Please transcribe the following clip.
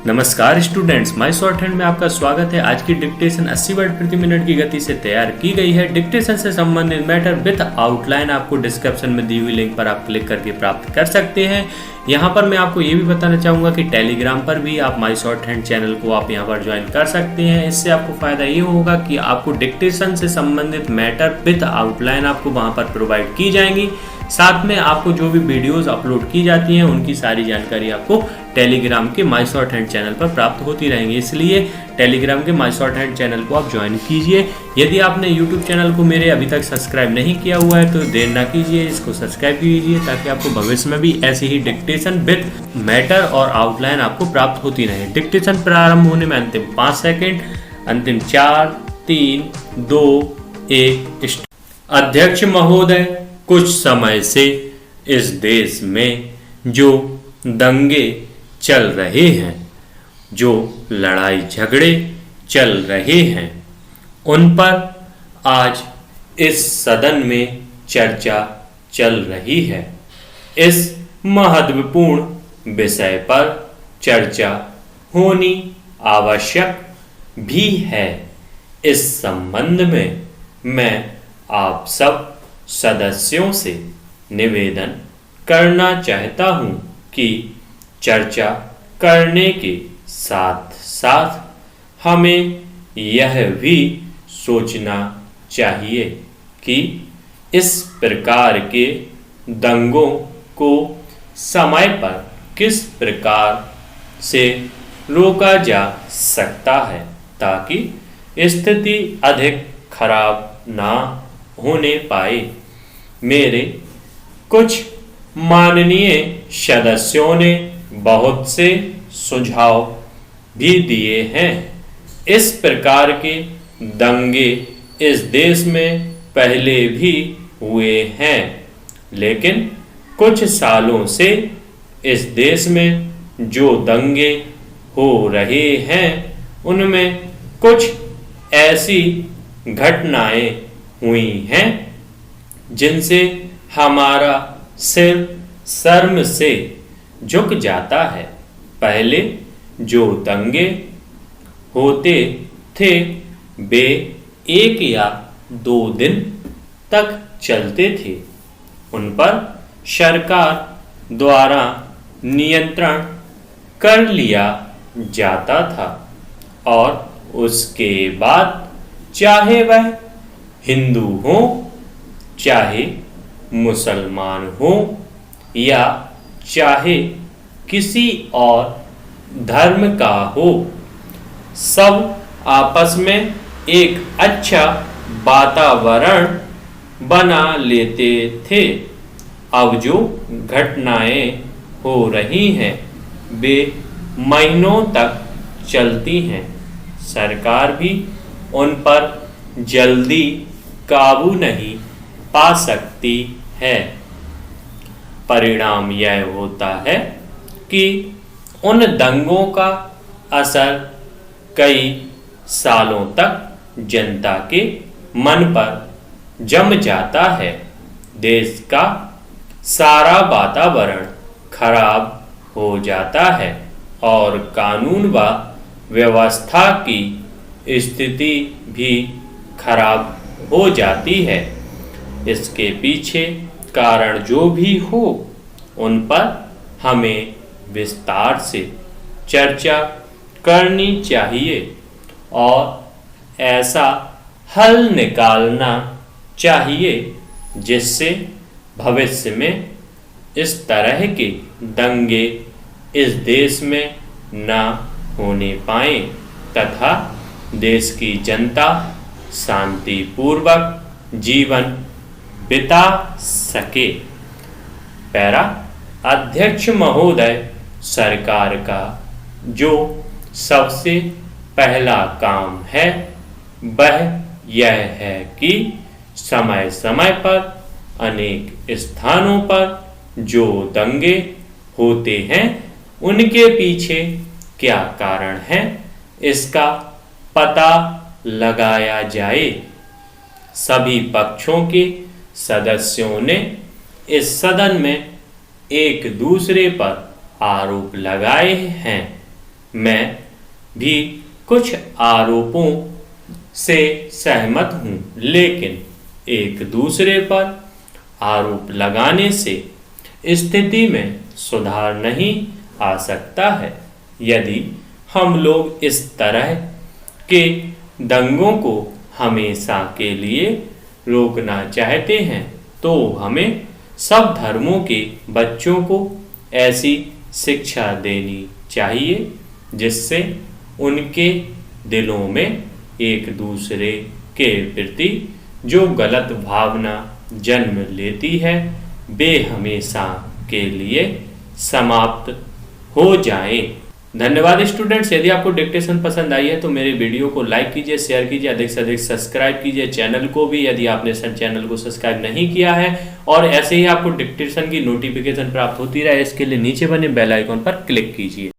नमस्कार students, my short hand में आपका स्वागत है। आज की डिक्टेशन 80 वर्ड प्रति मिनट की गति से तैयार की गई है। डिक्टेशन से संबंधित मैटर विद आउटलाइन आपको डिस्क्रिप्शन में दी हुई लिंक पर आप क्लिक करके प्राप्त कर सकते हैं। यहाँ पर मैं आपको ये भी बताना चाहूँगा कि टेलीग्राम पर भी आप माय शॉर्ट हैंड चैनल को आप यहाँ पर ज्वाइन कर सकते हैं। इससे आपको फ़ायदा ये होगा कि आपको डिक्टेशन से संबंधित मैटर विद आउटलाइन आपको वहाँ पर प्रोवाइड की जाएंगी। साथ में आपको जो भी वीडियोस अपलोड की जाती हैं उनकी सारी जानकारी आपको टेलीग्राम के माय शॉर्ट हैंड चैनल पर प्राप्त होती रहेंगी। इसलिए टेलीग्राम के माय शॉर्ट हैंड चैनल को आप ज्वाइन कीजिए। यदि आपने यूट्यूब चैनल को मेरे अभी तक सब्सक्राइब नहीं किया हुआ है तो देर ना कीजिए, इसको सब्सक्राइब कीजिए ताकि आपको भविष्य में भी ऐसी ही डिक्टेशन विद मैटर और आउटलाइन आपको प्राप्त होती रहे। डिक्टेशन प्रारंभ होने में अंतिम 5 सेकेंड, अंतिम 4, 3, 2, 1। अध्यक्ष महोदय, कुछ समय से इस देश में जो दंगे चल रहे हैं, जो लड़ाई झगड़े चल रहे हैं, उन पर आज इस सदन में चर्चा चल रही है। इस महत्वपूर्ण विषय पर चर्चा होनी आवश्यक भी है। इस संबंध में मैं आप सब सदस्यों से निवेदन करना चाहता हूं कि चर्चा करने के साथ साथ हमें यह भी सोचना चाहिए कि इस प्रकार के दंगों को समय पर किस प्रकार से रोका जा सकता है ताकि स्थिति अधिक खराब ना होने पाए। मेरे कुछ माननीय सदस्यों ने बहुत से सुझाव भी दिए हैं। इस प्रकार के दंगे इस देश में पहले भी हुए हैं, लेकिन कुछ सालों से इस देश में जो दंगे हो रहे हैं उनमें कुछ ऐसी घटनाएं हुई हैं जिनसे हमारा सिर शर्म से झुक जाता है। पहले जो दंगे होते थे वे 1 या 2 दिन तक चलते थे। उन पर सरकार द्वारा नियंत्रण कर लिया जाता था और उसके बाद चाहे वह हिंदू हो, चाहे मुसलमान हो या चाहे किसी और धर्म का हो, सब आपस में एक अच्छा वातावरण बना लेते थे। अब जो घटनाएं हो रही हैं वे महीनों तक चलती हैं। सरकार भी उन पर जल्दी काबू नहीं पा सकती है। परिणाम यह होता है कि उन दंगों का असर कई सालों तक जनता के मन पर जम जाता है। देश का सारा वातावरण खराब हो जाता है और कानून व व्यवस्था की स्थिति भी खराब हो जाती है। इसके पीछे कारण जो भी हो उन पर हमें विस्तार से चर्चा करनी चाहिए और ऐसा हल निकालना चाहिए जिससे भविष्य में इस तरह के दंगे इस देश में न होने पाए तथा देश की जनता शांतिपूर्वक जीवन बिता सके। पैरा, अध्यक्ष महोदय, सरकार का जो सबसे पहला काम है वह यह है कि समय समय पर अनेक स्थानों पर जो दंगे होते हैं उनके पीछे क्या कारण है इसका पता लगाया जाए। सभी पक्षों के सदस्यों ने इस सदन में एक दूसरे पर आरोप लगाए हैं। मैं भी कुछ आरोपों से सहमत हूं, लेकिन एक दूसरे पर आरोप लगाने से स्थिति में सुधार नहीं आ सकता है। यदि हम लोग इस तरह के दंगों को हमेशा के लिए रोकना चाहते हैं तो हमें सब धर्मों के बच्चों को ऐसी शिक्षा देनी चाहिए जिससे उनके दिलों में एक दूसरे के प्रति जो गलत भावना जन्म लेती है वे हमेशा के लिए समाप्त हो जाएं। धन्यवाद स्टूडेंट्स। यदि आपको डिक्टेशन पसंद आई है तो मेरे वीडियो को लाइक कीजिए, शेयर कीजिए, अधिक से अधिक सब्सक्राइब कीजिए चैनल को भी यदि आपने चैनल को सब्सक्राइब नहीं किया है, और ऐसे ही आपको डिक्टेशन की नोटिफिकेशन प्राप्त होती रहे इसके लिए नीचे बने बेल आइकॉन पर क्लिक कीजिए।